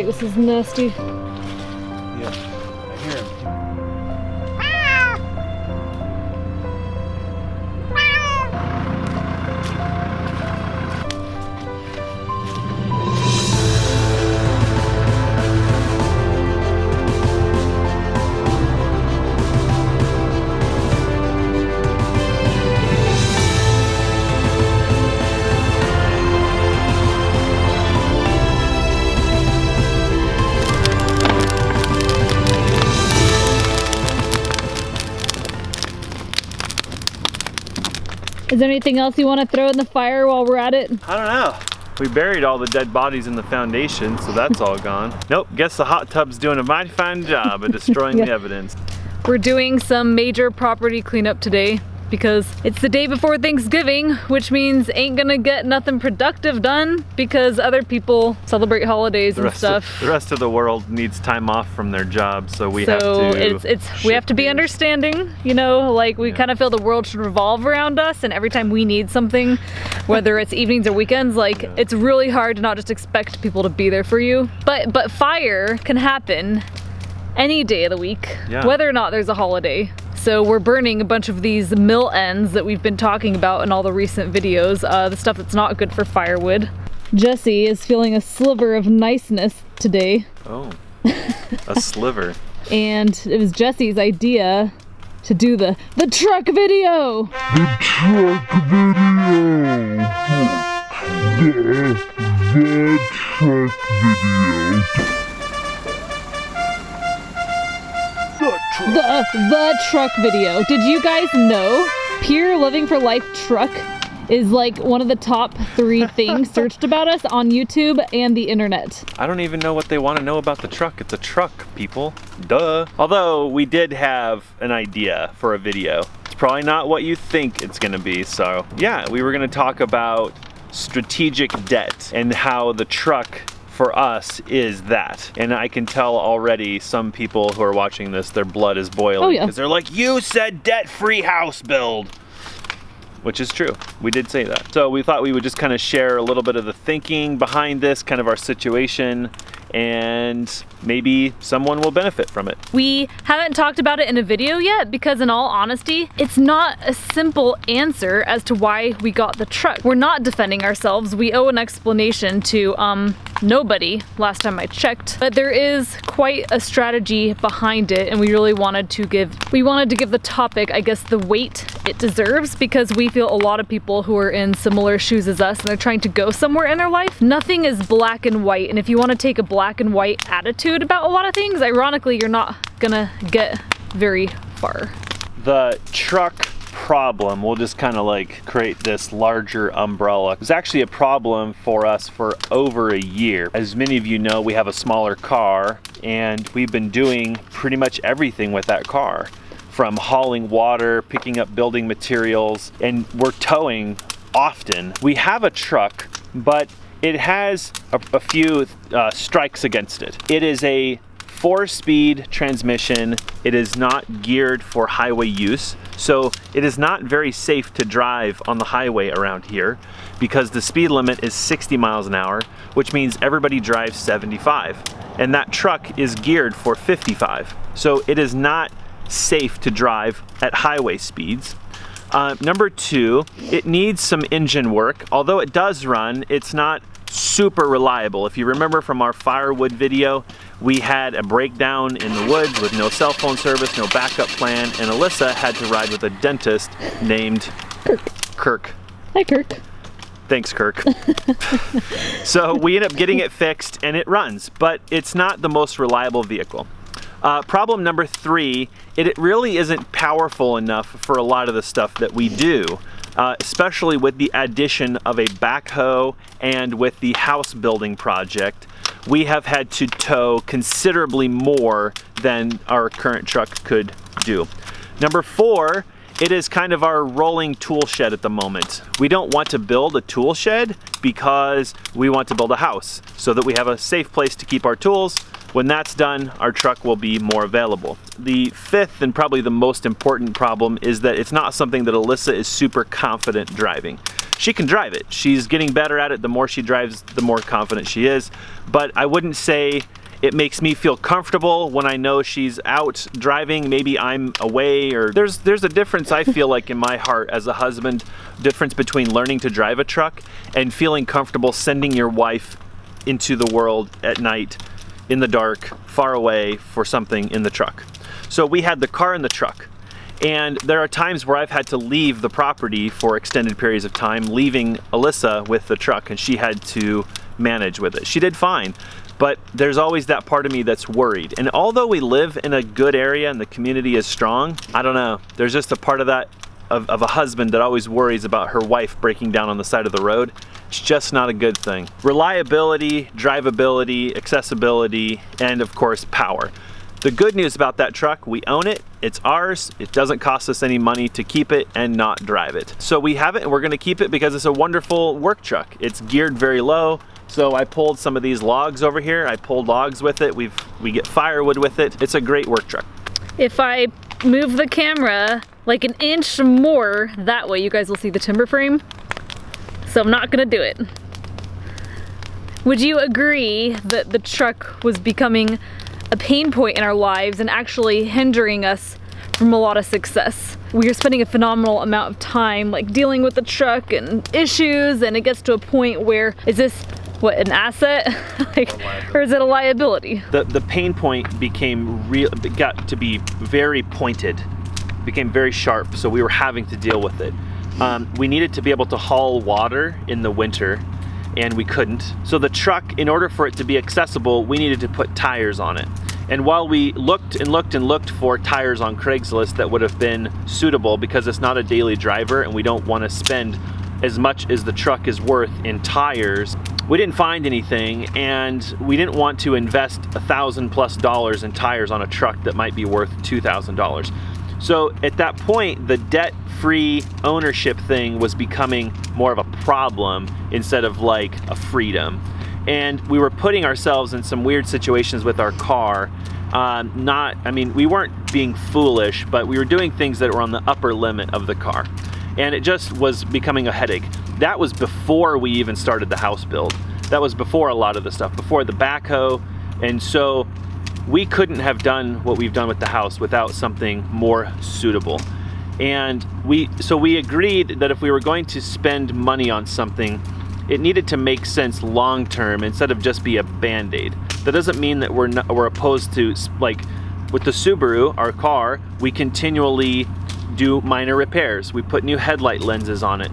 great. This is nasty. Yeah, I hear him. Is there anything else you want to throw in the fire while we're at it? I don't know. We buried all the dead bodies in the foundation, so that's all gone. Nope, guess the hot tub's doing a mighty fine job of destroying the evidence. We're doing some major property cleanup today because it's the day before Thanksgiving, which means ain't gonna get nothing productive done because other people celebrate holidays and stuff. The rest of the world needs time off from their jobs, so we have to. We have to be understanding, you know, like we kind of feel the world should revolve around us, and every time we need something, whether it's evenings or weekends, like it's really hard to not just expect people to be there for you. But fire can happen any day of the week, whether or not there's a holiday. So we're burning a bunch of these mill ends that we've been talking about in all the recent videos, the stuff that's not good for firewood. Jesse is feeling a sliver of niceness today. Oh, a sliver. And it was Jesse's idea to do the truck video. The truck video. The truck video. The truck video. Did you guys know Pure Living for Life truck is like one of the top 3 things searched about us on YouTube and the internet? I don't even know what they want to know about the truck. It's a truck, people. Duh. Although we did have an idea for a video. It's probably not what you think it's gonna be. So yeah, we were gonna talk about strategic debt and how the truck for us is that. And I can tell already some people who are watching this, their blood is boiling because they're like, you said debt-free house build. Which is true. We did say that. So we thought we would just kind of share a little bit of the thinking behind this, kind of our situation, and maybe someone will benefit from it. We haven't talked about it in a video yet because in all honesty, it's not a simple answer as to why we got the truck. We're not defending ourselves. We owe an explanation to nobody last time I checked, but there is quite a strategy behind it, and we really wanted to give the topic, I guess, the weight it deserves, because we feel a lot of people who are in similar shoes as us and they're trying to go somewhere in their life. Nothing is black and white, and if you want to take a black and white attitude about a lot of things, ironically, you're not gonna get very far. The truck problem, we'll just kind of like create this larger umbrella. It was actually a problem for us for over a year. As many of you know, we have a smaller car and we've been doing pretty much everything with that car, from hauling water, picking up building materials, and we're towing often. We have a truck, but it has a few strikes against it. It is a 4-speed transmission. It is not geared for highway use, so it is not very safe to drive on the highway around here because the speed limit is 60 miles an hour, which means everybody drives 75, and that truck is geared for 55. So it is not safe to drive at highway speeds. Number 2, it needs some engine work. Although it does run, it's not super reliable. If you remember from our firewood video, we had a breakdown in the woods with no cell phone service, no backup plan, and Alyssa had to ride with a dentist named Kirk. Hi, Kirk. Thanks, Kirk. So we ended up getting it fixed and it runs, but it's not the most reliable vehicle. Problem number 3, it really isn't powerful enough for a lot of the stuff that we do, especially with the addition of a backhoe and with the house building project. We have had to tow considerably more than our current truck could do. Number 4, It is kind of our rolling tool shed at the moment. We don't want to build a tool shed because we want to build a house so that we have a safe place to keep our tools. When that's done, our truck will be more available. The fifth and probably the most important problem is that it's not something that Alyssa is super confident driving. She can drive it. She's getting better at it. The more she drives, the more confident she is. But I wouldn't say it makes me feel comfortable when I know she's out driving. Maybe I'm away, or there's a difference I feel like in my heart as a husband, difference between learning to drive a truck and feeling comfortable sending your wife into the world at night, in the dark, far away for something in the truck. So we had the car in the truck. And there are times where I've had to leave the property for extended periods of time, leaving Alyssa with the truck, and she had to manage with it. She did fine, but there's always that part of me that's worried. And although we live in a good area and the community is strong, I don't know, there's just a part of that, of a husband that always worries about her wife breaking down on the side of the road. It's just not a good thing. Reliability, drivability, accessibility, and of course, power. The good news about that truck, we own it, it's ours, it doesn't cost us any money to keep it and not drive it. So we have it and we're gonna keep it because it's a wonderful work truck. It's geared very low, so I pulled some of these logs over here, I pulled logs with it, we get firewood with it. It's a great work truck. If I move the camera like an inch more that way, you guys will see the timber frame. So I'm not gonna do it. Would you agree that the truck was becoming a pain point in our lives and actually hindering us from a lot of success? We are spending a phenomenal amount of time like dealing with the truck and issues, and it gets to a point where, is this what, an asset? Like, or is it a liability? The pain point became real, it got to be very pointed, became very sharp, so we were having to deal with it. We needed to be able to haul water in the winter, and we couldn't. So the truck, in order for it to be accessible, we needed to put tires on it. And while we looked and looked and looked for tires on Craigslist that would have been suitable, because it's not a daily driver and we don't want to spend as much as the truck is worth in tires, we didn't find anything, and we didn't want to invest $1,000+ in tires on a truck that might be worth $2,000. So at that point, the debt-free ownership thing was becoming more of a problem instead of like a freedom. And we were putting ourselves in some weird situations with our car. I mean, we weren't being foolish, but we were doing things that were on the upper limit of the car. And it just was becoming a headache. That was before we even started the house build. That was before a lot of the stuff, before the backhoe. And so we couldn't have done what we've done with the house without something more suitable. And so we agreed that if we were going to spend money on something, it needed to make sense long term instead of just be a band-aid. That doesn't mean that we're opposed to, like with the Subaru, our car, we continually do minor repairs. We put new headlight lenses on it.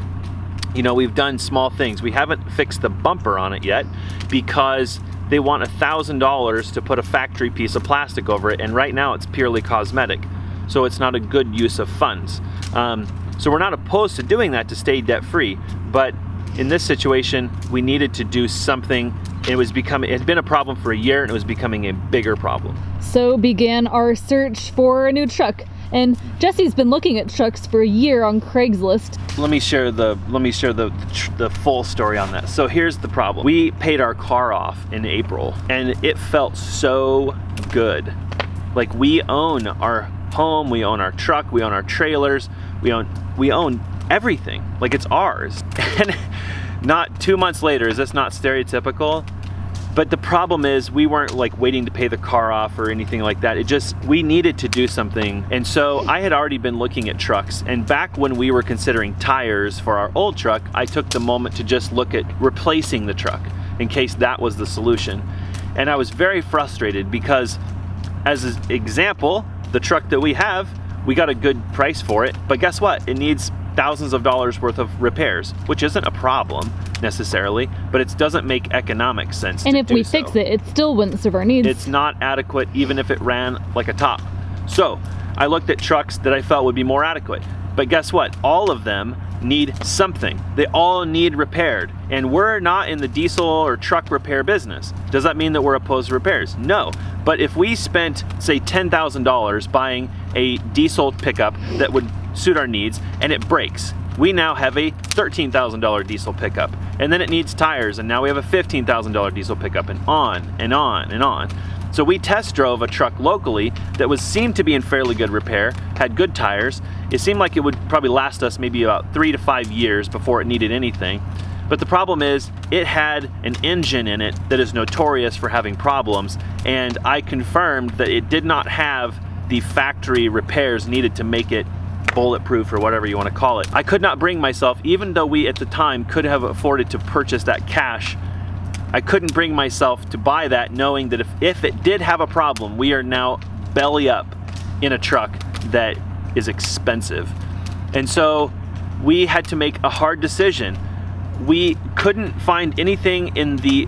You know, we've done small things. We haven't fixed the bumper on it yet because they want $1,000 to put a factory piece of plastic over it, and right now it's purely cosmetic. So it's not a good use of funds. So we're not opposed to doing that to stay debt-free, but in this situation, we needed to do something. It had been a problem for a year, and it was becoming a bigger problem. So began our search for a new truck. And Jesse's been looking at trucks for a year on Craigslist. Let me share the full story on that. So here's the problem. We paid our car off in April, and it felt so good. Like, we own our home, we own our truck, we own our trailers, we own everything. Like, it's ours. And not 2 months later, is this not stereotypical? But the problem is, we weren't like waiting to pay the car off or anything like that. We needed to do something. And so I had already been looking at trucks. And back when we were considering tires for our old truck, I took the moment to just look at replacing the truck in case that was the solution. And I was very frustrated because, as an example, the truck that we have, we got a good price for it, but guess what? It needs thousands of dollars worth of repairs, which isn't a problem necessarily, but it doesn't make economic sense. And if we fix it, it still wouldn't serve our needs. It's not adequate even if it ran like a top. So I looked at trucks that I felt would be more adequate, but guess what? All of them need something. They all need repaired, and we're not in the diesel or truck repair business. Does that mean that we're opposed to repairs? No. But if we spent, say, $10,000 buying a diesel pickup that would suit our needs, and it breaks. We now have a $13,000 diesel pickup, and then it needs tires, and now we have a $15,000 diesel pickup, and on and on and on. So we test drove a truck locally that seemed to be in fairly good repair, had good tires. It seemed like it would probably last us maybe about 3 to 5 years before it needed anything. But the problem is, it had an engine in it that is notorious for having problems, and I confirmed that it did not have the factory repairs needed to make it bulletproof, or whatever you want to call it. I could not bring myself, even though we at the time could have afforded to purchase that cash, I couldn't bring myself to buy that, knowing that if it did have a problem, we are now belly up in a truck that is expensive. And so we had to make a hard decision. We couldn't find anything in the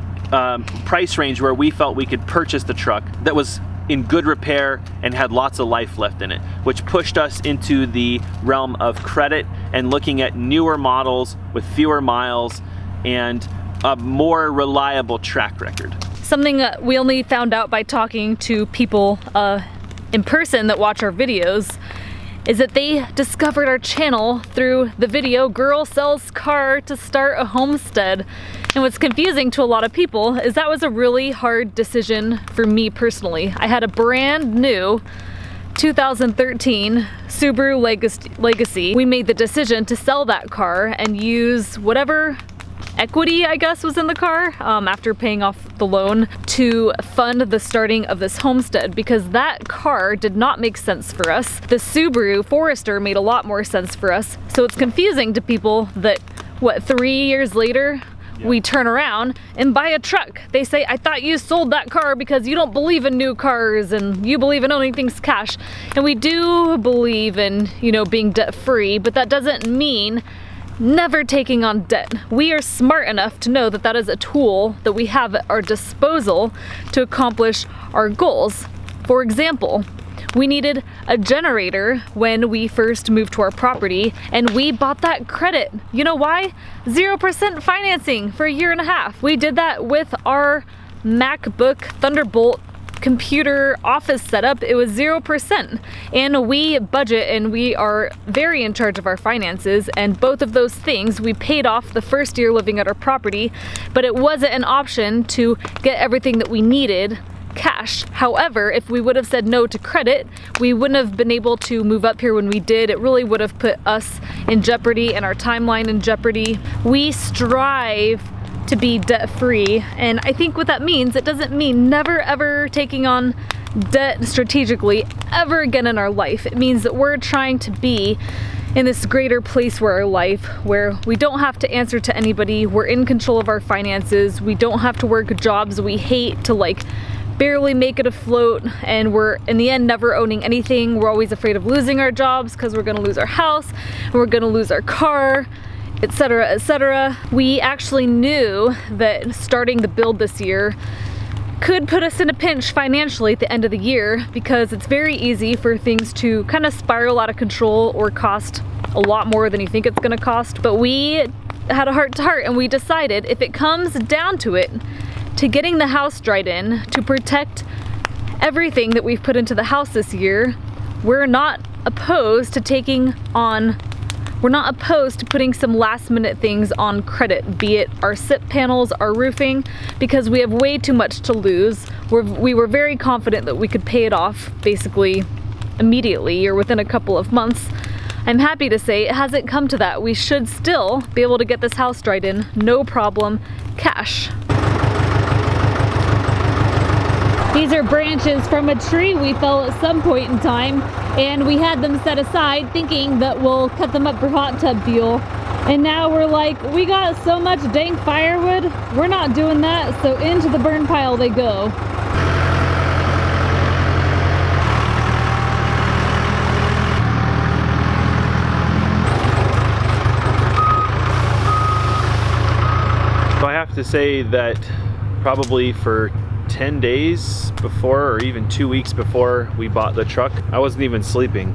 price range where we felt we could purchase the truck that was in good repair and had lots of life left in it, which pushed us into the realm of credit and looking at newer models with fewer miles and a more reliable track record. Something we only found out by talking to people in person that watch our videos is that they discovered our channel through the video Girl Sells Car to Start a Homestead. And what's confusing to a lot of people is that was a really hard decision for me personally. I had a brand new 2013 Subaru Legacy. We made the decision to sell that car and use whatever equity, I guess, was in the car after paying off the loan to fund the starting of this homestead, because that car did not make sense for us. The Subaru Forester made a lot more sense for us. So it's confusing to people that, what, 3 years later, we turn around and buy a truck. They say, I thought you sold that car because you don't believe in new cars and you believe in owning things cash. And we do believe in, you know, being debt free, but that doesn't mean never taking on debt. We are smart enough to know that that is a tool that we have at our disposal to accomplish our goals. For example, we needed a generator when we first moved to our property, and we bought that credit. You know why? 0% financing for a year and a half. We did that with our MacBook Thunderbolt computer office setup. It was 0%, and we budget and we are very in charge of our finances, and both of those things we paid off the first year living at our property, but it wasn't an option to get everything that we needed cash. However, if we would have said no to credit, we wouldn't have been able to move up here when we did. It really would have put us in jeopardy and our timeline in jeopardy. We strive to be debt-free, and I think what that means, it doesn't mean never ever taking on debt strategically ever again in our life. It means that we're trying to be in this greater place where our life, where we don't have to answer to anybody, we're in control of our finances, we don't have to work jobs we hate to like barely make it afloat, and we're in the end never owning anything. We're always afraid of losing our jobs because we're gonna lose our house and we're gonna lose our car, etc., etc. We actually knew that starting the build this year could put us in a pinch financially at the end of the year, because it's very easy for things to kind of spiral out of control or cost a lot more than you think it's going to cost. But we had a heart-to-heart and we decided, if it comes down to it, to getting the house dried in to protect everything that we've put into the house this year, we're not opposed to putting some last minute things on credit, be it our SIP panels, our roofing, because we have way too much to lose. We were very confident that we could pay it off basically immediately or within a couple of months. I'm happy to say it hasn't come to that. We should still be able to get this house dried in, no problem, cash. These are branches from a tree we fell at some point in time, and we had them set aside thinking that we'll cut them up for hot tub fuel. And now we're like, we got so much dang firewood, we're not doing that, so into the burn pile they go. So I have to say that probably for 10 days before, or even 2 weeks before we bought the truck, I wasn't even sleeping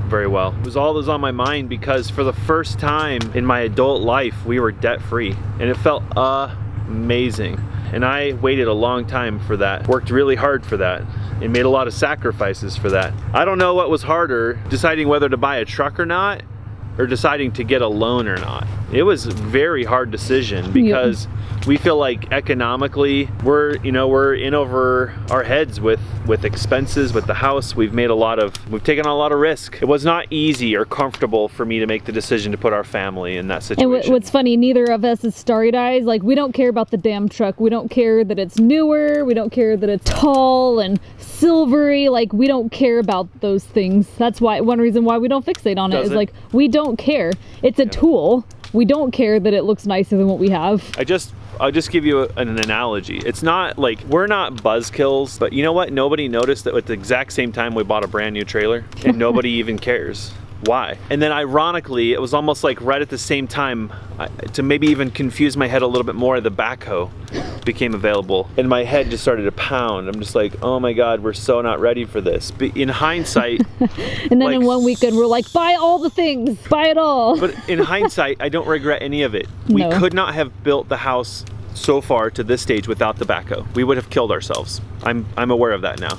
very well. It was all that was on my mind, because for the first time in my adult life, we were debt-free, and it felt amazing. And I waited a long time for that, worked really hard for that. and made a lot of sacrifices for that. I don't know what was harder, deciding whether to buy a truck or not, or deciding to get a loan or not. It was a very hard decision because we feel like economically we're in over our heads with expenses with the house. We've taken on a lot of risk. It was not easy or comfortable for me to make the decision to put our family in that situation. And what's funny, neither of us is starry eyes. Like, we don't care about the damn truck. We don't care that it's newer. We don't care that it's tall and silvery. Like, we don't care about those things. That's why one reason why we don't fixate on it is like, we don't care. It's a tool. We don't care that it looks nicer than what we have. I'll just give you an analogy. It's not like, we're not buzzkills, but you know what? Nobody noticed that at the exact same time we bought a brand new trailer, and nobody even cares. Why? And then ironically, it was almost like right at the same time, to maybe even confuse my head a little bit more, the backhoe became available, and my head just started to pound. I'm just like, oh my God, we're so not ready for this. But in hindsight, and then in one weekend, we're like, buy all the things, buy it all. But in hindsight, I don't regret any of it. We could not have built the house so far to this stage without the backhoe. We would have killed ourselves. I'm aware of that now.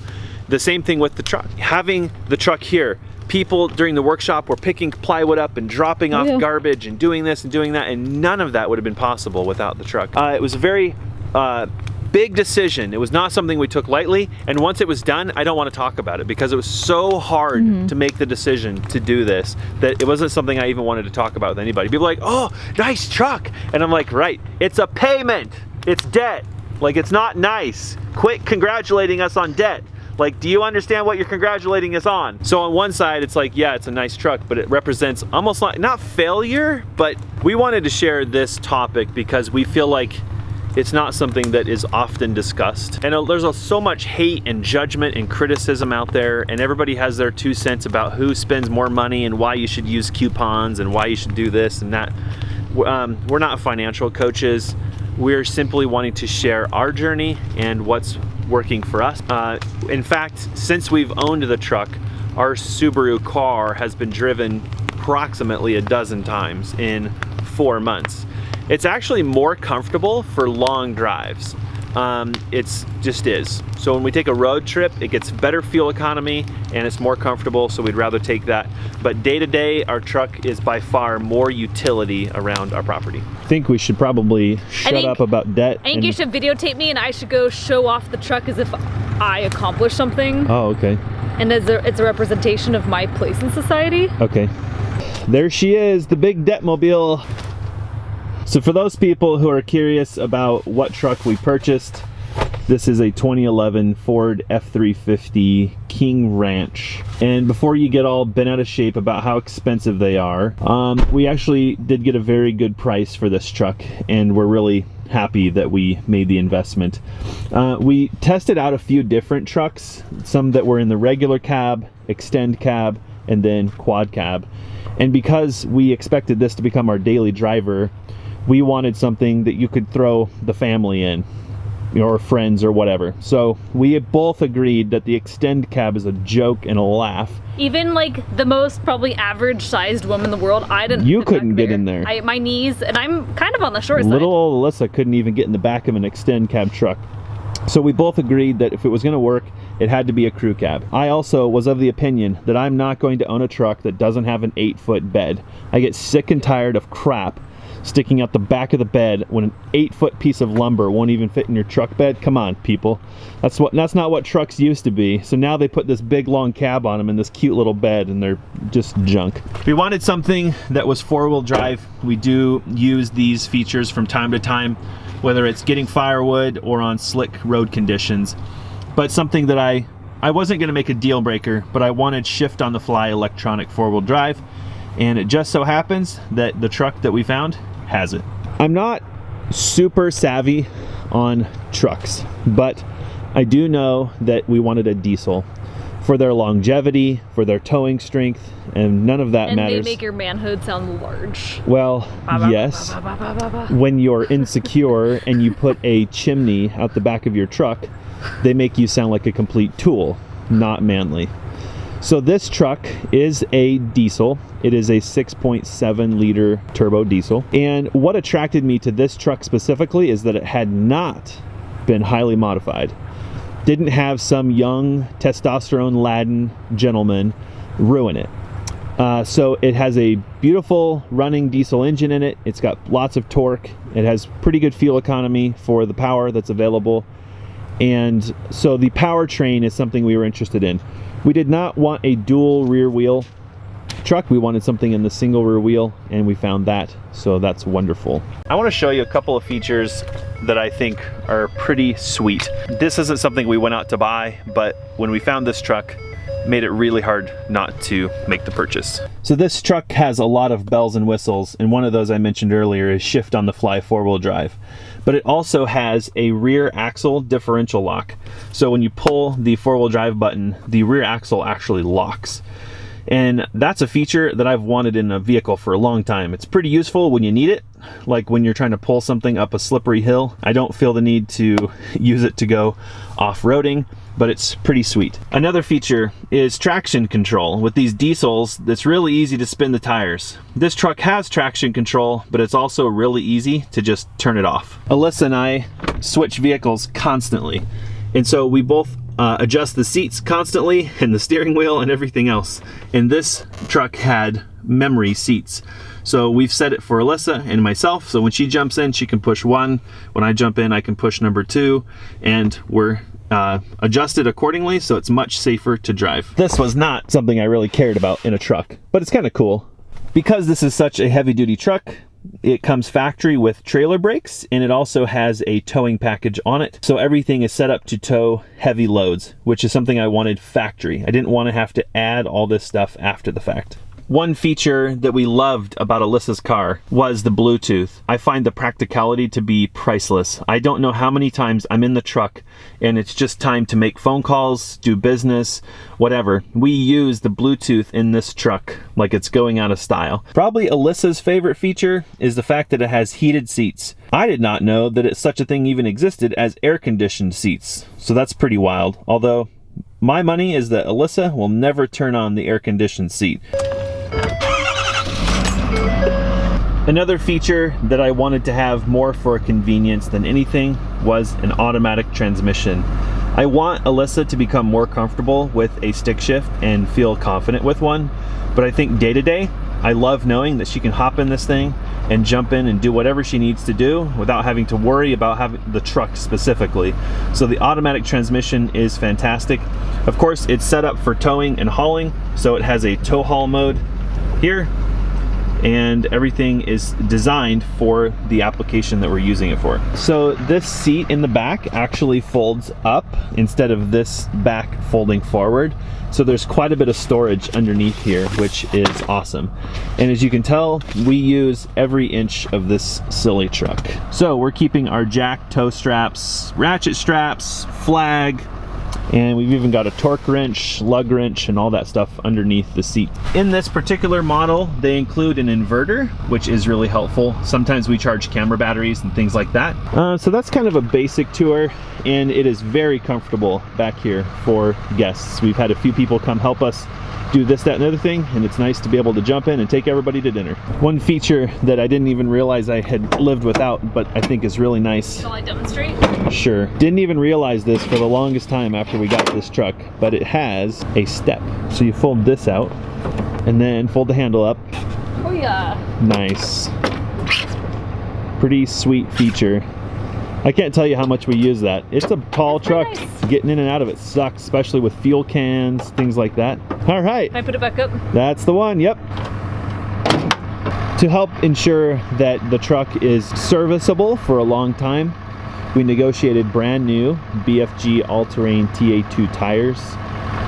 The same thing with the truck. Having the truck here, people during the workshop were picking plywood up and dropping off garbage and doing this and doing that, and none of that would have been possible without the truck. It was a very big decision. It was not something we took lightly, and once it was done, I don't want to talk about it because it was so hard to make the decision to do this that it wasn't something I even wanted to talk about with anybody. People are like, oh, nice truck. And I'm like, right, it's a payment. It's debt. Like, it's not nice. Quit congratulating us on debt. Like, do you understand what you're congratulating us on? So on one side, it's like, yeah, it's a nice truck, but it represents almost like, not failure, but we wanted to share this topic because we feel like it's not something that is often discussed. And there's so much hate and judgment and criticism out there, and everybody has their 2 cents about who spends more money and why you should use coupons and why you should do this and that. We're not financial coaches. We're simply wanting to share our journey and what's working for us. In fact, since we've owned the truck, our Subaru car has been driven approximately a dozen times in 4 months. It's actually more comfortable for long drives. It's just is. So when we take a road trip, it gets better fuel economy and it's more comfortable, so we'd rather take that. But day to day, our truck is by far more utility around our property. I think we should probably shut up about debt. I think you should videotape me and I should go show off the truck as if I accomplished something. Oh, okay. And it's a representation of my place in society. Okay. There she is, the big Detmobile. So for those people who are curious about what truck we purchased, this is a 2011 Ford F350 King Ranch. And before you get all bent out of shape about how expensive they are, we actually did get a very good price for this truck, and we're really happy that we made the investment. We tested out a few different trucks, some that were in the regular cab, extend cab, and then quad cab. And because we expected this to become our daily driver, we wanted something that you could throw the family in, or friends or whatever. So we both agreed that the extend cab is a joke and a laugh. Even like the most probably average sized woman in the world, I didn't. You couldn't get in there. My knees, and I'm kind of on the short side. Little old Alyssa couldn't even get in the back of an extend cab truck. So we both agreed that if it was going to work, it had to be a crew cab. I also was of the opinion that I'm not going to own a truck that doesn't have an 8-foot bed. I get sick and tired of crap sticking out the back of the bed when an 8-foot piece of lumber won't even fit in your truck bed. Come on, people. That's not what trucks used to be. So now they put this big long cab on them and this cute little bed, and they're just junk. We wanted something that was 4-wheel drive. We do use these features from time to time, whether it's getting firewood or on slick road conditions. But something that I wasn't going to make a deal breaker, but I wanted shift on the fly electronic 4-wheel drive. And it just so happens that the truck that we found has it. I'm not super savvy on trucks, but I do know that we wanted a diesel for their longevity, for their towing strength, and none of that matters. And they make your manhood sound large. Well, yes. When you're insecure and you put a chimney out the back of your truck, they make you sound like a complete tool, not manly. So this truck is a diesel. It is a 6.7 liter turbo diesel. And what attracted me to this truck specifically is that it had not been highly modified. didn't have some young testosterone-laden gentleman ruin it. So it has a beautiful running diesel engine in it. It's got lots of torque. It has pretty good fuel economy for the power that's available. And so the powertrain is something we were interested in. We did not want a dual rear wheel truck. We wanted something in the single rear wheel, and we found that, so that's wonderful. I want to show you a couple of features that I think are pretty sweet. This isn't something we went out to buy, but when we found this truck, made it really hard not to make the purchase. So this truck has a lot of bells and whistles, and one of those I mentioned earlier is shift on the fly 4-wheel drive. But it also has a rear axle differential lock. So when you pull the 4-wheel drive button, the rear axle actually locks. And that's a feature that I've wanted in a vehicle for a long time. It's pretty useful when you need it, like when you're trying to pull something up a slippery hill. I don't feel the need to use it to go off-roading, but it's pretty sweet. Another feature is traction control. With these diesels, it's really easy to spin the tires. This truck has traction control, but it's also really easy to just turn it off. Alyssa and I switch vehicles constantly, and so we both adjust the seats constantly and the steering wheel and everything else. And this truck had memory seats. So we've set it for Alyssa and myself, so when she jumps in, she can push 1. When I jump in, I can push number 2, and we're adjusted accordingly, so it's much safer to drive. This was not something I really cared about in a truck, but it's kind of cool. Because this is such a heavy-duty truck, it comes factory with trailer brakes, and it also has a towing package on it. So everything is set up to tow heavy loads, which is something I wanted factory. I didn't want to have to add all this stuff after the fact. One feature that we loved about Alyssa's car was the Bluetooth. I find the practicality to be priceless. I don't know how many times I'm in the truck and it's just time to make phone calls, do business, whatever. We use the Bluetooth in this truck like it's going out of style. Probably Alyssa's favorite feature is the fact that it has heated seats. I did not know that such a thing even existed as air-conditioned seats, so that's pretty wild. Although, my money is that Alyssa will never turn on the air-conditioned seat. Another feature that I wanted to have more for convenience than anything was an automatic transmission. I want Alyssa to become more comfortable with a stick shift and feel confident with one, but I think day to day, I love knowing that she can hop in this thing and jump in and do whatever she needs to do without having to worry about having the truck specifically. So the automatic transmission is fantastic. Of course, it's set up for towing and hauling, so it has a tow haul mode here, and everything is designed for the application that we're using it for. So this seat in the back actually folds up instead of this back folding forward. So there's quite a bit of storage underneath here, which is awesome. And as you can tell, we use every inch of this silly truck. So we're keeping our jack tow straps, ratchet straps, flag, and we've even got a torque wrench, lug wrench, and all that stuff underneath the seat. In this particular model, they include an inverter, which is really helpful. Sometimes we charge camera batteries and things like that. So that's kind of a basic tour, and it is very comfortable back here for guests. We've had a few people come help us do this, that, and the other thing, and it's nice to be able to jump in and take everybody to dinner. One feature that I didn't even realize I had lived without, but I think is really nice. Shall I demonstrate? Sure. Didn't even realize this for the longest time after we got this truck, but it has a step. So you fold this out, and then fold the handle up. Oh yeah. Nice. Pretty sweet feature. I can't tell you how much we use that. It's a tall truck. Nice. Getting in and out of it sucks, especially with fuel cans, things like that. All right. Can I put it back up? That's the one, yep. To help ensure that the truck is serviceable for a long time, we negotiated brand new BFG all-terrain TA2 tires.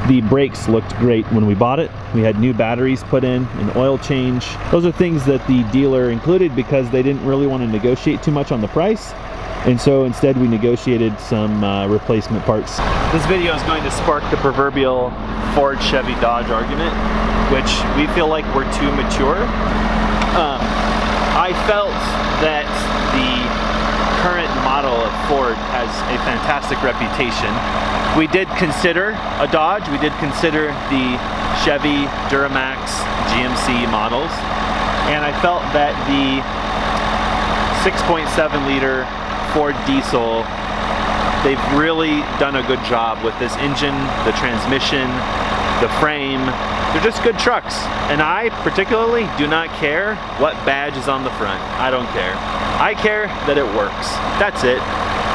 The brakes looked great when we bought it. We had new batteries put in, an oil change. Those are things that the dealer included because they didn't really want to negotiate too much on the price. And so instead we negotiated some replacement parts. This video is going to spark the proverbial Ford, Chevy, Dodge argument, which we feel like we're too mature. I felt that the current model of Ford has a fantastic reputation. We did consider a Dodge, we did consider the Chevy, Duramax, GMC models, and I felt that the 6.7 liter Ford diesel They've really done a good job with this engine, the transmission, the frame. They're just good trucks. And I particularly do not care what badge is on the front. I don't care. I care that it works. That's it.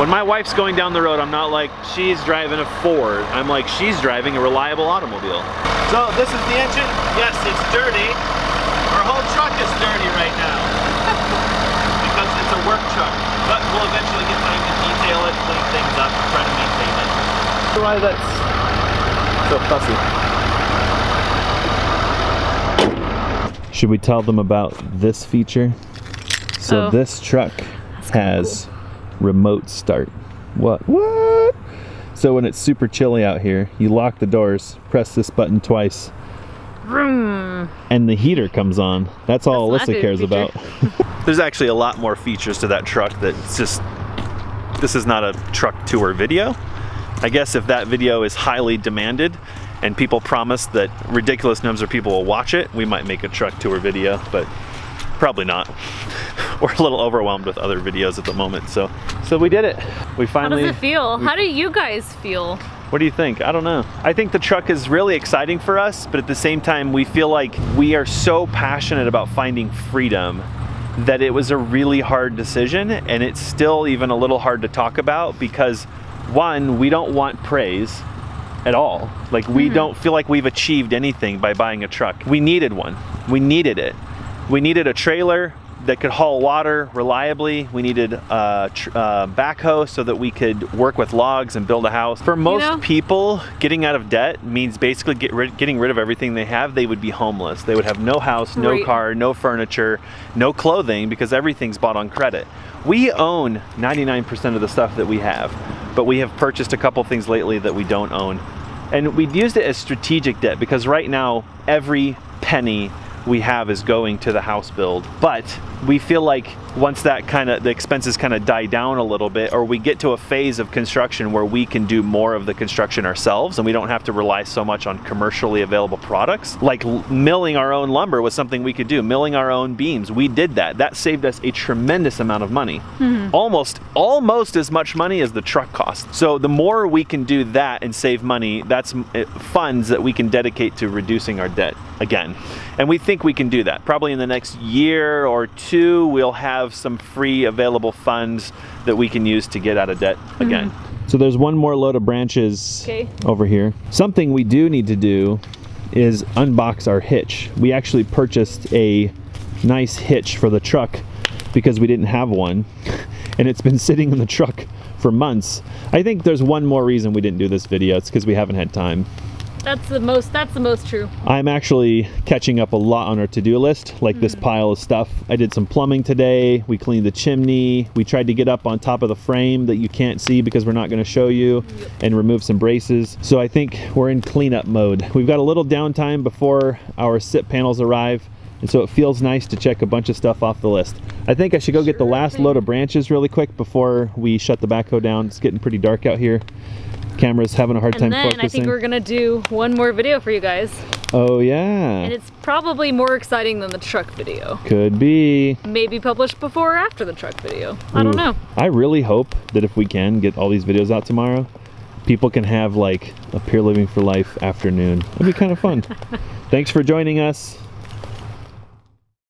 When my wife's going down the road, I'm not like, she's driving a Ford. I'm like, she's driving a reliable automobile. So this is the engine. Yes, it's dirty. Our whole truck is dirty right now. Because it's a work truck. But we'll eventually get time to detail it, clean things up, try to maintain it. Why that's so fussy. Should we tell them about this feature? So this truck has remote start. What? So when it's super chilly out here, you lock the doors, press this button twice, Vroom. and the heater comes on. That's all Alyssa cares about. There's actually a lot more features to that truck that's just, this is not a truck tour video. I guess if that video is highly demanded and people promise that ridiculous numbers of people will watch it, we might make a truck tour video, but probably not. We're a little overwhelmed with other videos at the moment, so we did it. We finally. How does it feel? How do you guys feel? What do you think? I don't know. I think the truck is really exciting for us, but at the same time, we feel like we are so passionate about finding freedom that it was a really hard decision, and it's still even a little hard to talk about because, one, we don't want praise at all. Like, we don't feel like we've achieved anything by buying a truck. We needed one. We needed it. We needed a trailer that could haul water reliably. We needed a backhoe so that we could work with logs and build a house. For most people, getting out of debt means basically getting rid of everything they have. They would be homeless. They would have no house, no car, no furniture, no clothing, because everything's bought on credit. We own 99% of the stuff that we have, but we have purchased a couple things lately that we don't own. And we've used it as strategic debt because right now, every penny we have is going to the house build. But we feel like once that the expenses kind of die down a little bit, or we get to a phase of construction where we can do more of the construction ourselves and we don't have to rely so much on commercially available products, like milling our own lumber was something we could do, milling our own beams. We did that. That saved us a tremendous amount of money. Almost as much money as the truck cost. So the more we can do that and save money, that's funds that we can dedicate to reducing our debt again. And we think we can do that. Probably in the next year or two, we'll have some free available funds that we can use to get out of debt again. So there's one more load of branches over here. Something we do need to do is unbox our hitch. We actually purchased a nice hitch for the truck because we didn't have one, and it's been sitting in the truck for months. I think there's one more reason we didn't do this video. It's because we haven't had time. That's the most true. I'm actually catching up a lot on our to-do list, like this pile of stuff. I did some plumbing today. We cleaned the chimney. We tried to get up on top of the frame that you can't see because we're not going to show you, and remove some braces. So I think we're in cleanup mode. We've got a little downtime before our SIP panels arrive, and so it feels nice to check a bunch of stuff off the list. I think I should go get the last load of branches really quick before we shut the backhoe down. It's getting pretty dark out here. Camera's having a hard time focusing. And then I think we're gonna do one more video for you guys. Oh yeah. And it's probably more exciting than the truck video. Could be. Maybe published before or after the truck video. I don't know. I really hope that if we can get all these videos out tomorrow, people can have like a Pure Living for Life afternoon. It'd be kind of fun. Thanks for joining us.